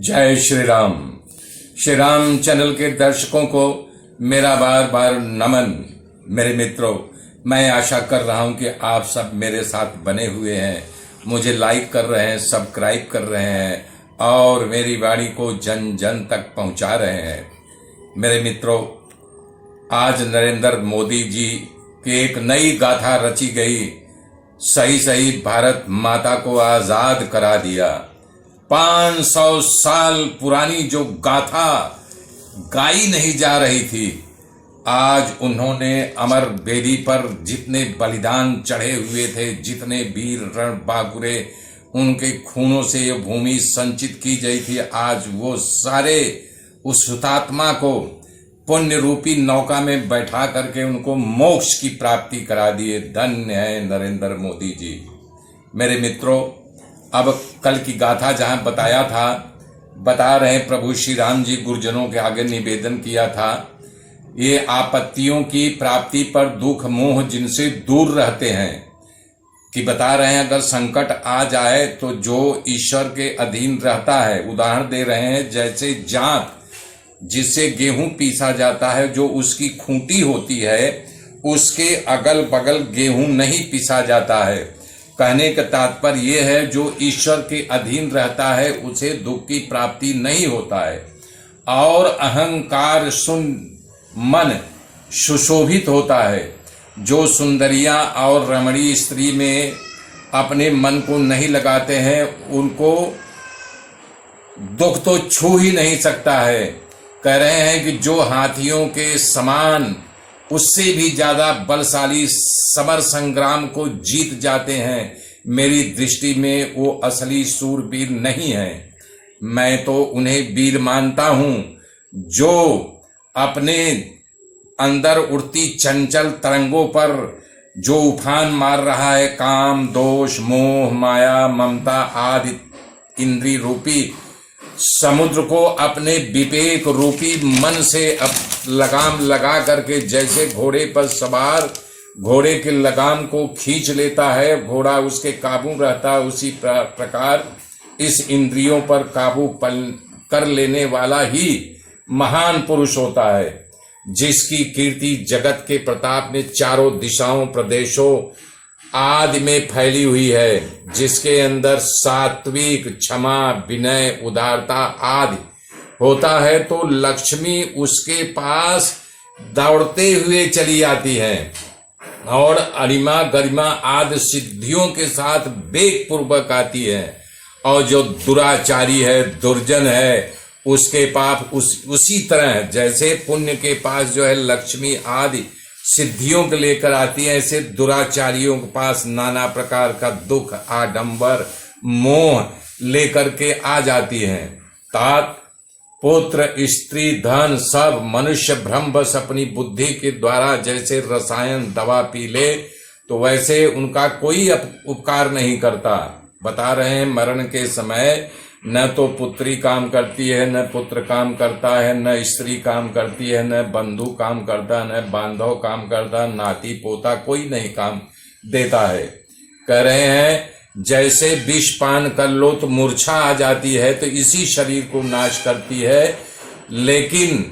जय श्री राम। श्री राम चैनल के दर्शकों को मेरा बार बार नमन। मेरे मित्रों, मैं आशा कर रहा हूं कि आप सब मेरे साथ बने हुए हैं, मुझे लाइक कर रहे हैं, सब्सक्राइब कर रहे हैं और मेरी वाणी को जन जन तक पहुंचा रहे हैं। मेरे मित्रों, आज नरेंद्र मोदी जी की एक नई गाथा रची गई। सही सही भारत माता को आजाद करा दिया। 500 साल पुरानी जो गाथा गाई नहीं जा रही थी, आज उन्होंने अमर बेदी पर जितने बलिदान चढ़े हुए थे, जितने वीर रण बांकुरे उनके खूनों से ये भूमि संचित की गई थी, आज वो सारे उस हुतात्मा को पुण्य रूपी नौका में बैठा करके उनको मोक्ष की प्राप्ति करा दिए। धन्य है नरेंद्र मोदी जी। मेरे मित्रों, अब कल की गाथा जहां बताया था, बता रहे प्रभु श्री राम जी गुरुजनों के आगे निवेदन किया था, ये आपत्तियों की प्राप्ति पर दुख मोह जिनसे दूर रहते हैं, कि बता रहे हैं अगर संकट आ जाए तो जो ईश्वर के अधीन रहता है। उदाहरण दे रहे हैं, जैसे जांत जिससे गेहूं पीसा जाता है, जो उसकी खूंटी होती है उसके अगल बगल गेहूं नहीं पीसा जाता है। कहने का तात्पर्य यह है, जो ईश्वर के अधीन रहता है उसे दुख की प्राप्ति नहीं होता है। और अहंकार सुन मन सुशोभित होता है। जो सुंदरियां और रमणी स्त्री में अपने मन को नहीं लगाते हैं, उनको दुख तो छू ही नहीं सकता है। कह रहे हैं कि जो हाथियों के समान उससे भी ज्यादा बलशाली समर संग्राम को जीत जाते हैं, मेरी दृष्टि में वो असली सूरवीर नहीं है। मैं तो उन्हें वीर मानता हूं जो अपने अंदर उड़ती चंचल तरंगों पर जो उफान मार रहा है, काम दोष मोह माया ममता आदि इंद्रिय रूपी समुद्र को अपने विवेक रूपी मन से लगाम लगा करके, जैसे घोड़े पर सवार घोड़े के लगाम को खींच लेता है, घोड़ा उसके काबू रहता है, उसी प्रकार इस इंद्रियों पर काबू कर लेने वाला ही महान पुरुष होता है, जिसकी कीर्ति जगत के प्रताप में चारों दिशाओं प्रदेशों आदि में फैली हुई है, जिसके अंदर सात्विक क्षमा विनय उदारता आदि होता है, तो लक्ष्मी उसके पास दौड़ते हुए चली आती है और अरिमा गरिमा आदि सिद्धियों के साथ वेग पूर्वक आती है। और जो दुराचारी है, दुर्जन है, उसके पाप उसी तरह जैसे पुण्य के पास जो है लक्ष्मी आदि सिद्धियों को लेकर आती है, ऐसे दुराचारियों के पास नाना प्रकार का दुख आडंबर मोह लेकर के आ जाती हैं। तात पुत्र स्त्री धन सब मनुष्य भ्रमवश अपनी बुद्धि के द्वारा जैसे रसायन दवा पी ले, तो वैसे उनका कोई उपकार नहीं करता। बता रहे हैं मरण के समय न तो पुत्री काम करती है, न पुत्र काम करता है, न स्त्री काम करती है, न बंधु काम करता, न बांधव काम करता, नाती पोता कोई नहीं काम देता है। कह रहे हैं जैसे विष पान कर लो तो मूर्छा आ जाती है, तो इसी शरीर को नाश करती है, लेकिन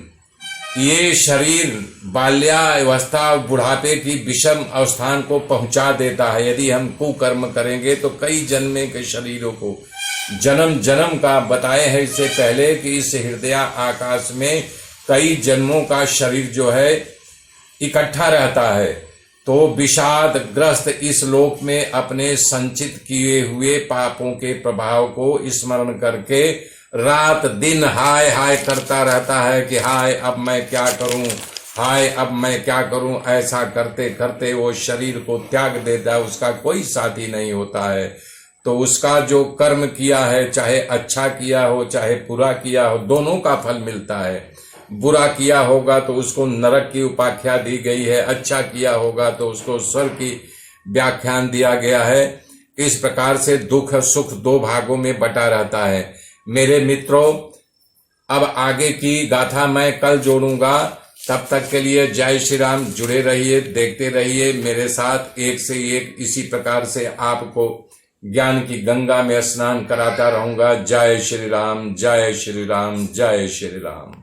ये शरीर बाल्यावस्था और बुढ़ापे की विषम अवस्थान को पहुंचा देता है। यदि हम कुकर्म करेंगे तो कई जन्मे के शरीरों को जन्म जन्म का बताए हैं इससे पहले कि इस हृदय आकाश में कई जन्मों का शरीर जो है इकट्ठा रहता है। तो विषाद ग्रस्त इस लोक में अपने संचित किए हुए पापों के प्रभाव को स्मरण करके रात दिन हाय हाय करता रहता है कि हाय अब मैं क्या करूं, हाय अब मैं क्या करूं। ऐसा करते करते वो शरीर को त्याग देता है, उसका कोई साथी नहीं होता है। तो उसका जो कर्म किया है, चाहे अच्छा किया हो चाहे बुरा किया हो, दोनों का फल मिलता है। बुरा किया होगा तो उसको नरक की उपाख्या दी गई है, अच्छा किया होगा तो उसको स्वर्ग की व्याख्यान दिया गया है। इस प्रकार से दुख सुख दो भागों में बटा रहता है। मेरे मित्रों, अब आगे की गाथा मैं कल जोड़ूंगा। तब तक के लिए जय श्री राम। जुड़े रहिए, देखते रहिए मेरे साथ। एक से एक इसी प्रकार से आपको ज्ञान की गंगा में स्नान कराता रहूंगा। जय श्री राम, जय श्री राम, जय श्री राम।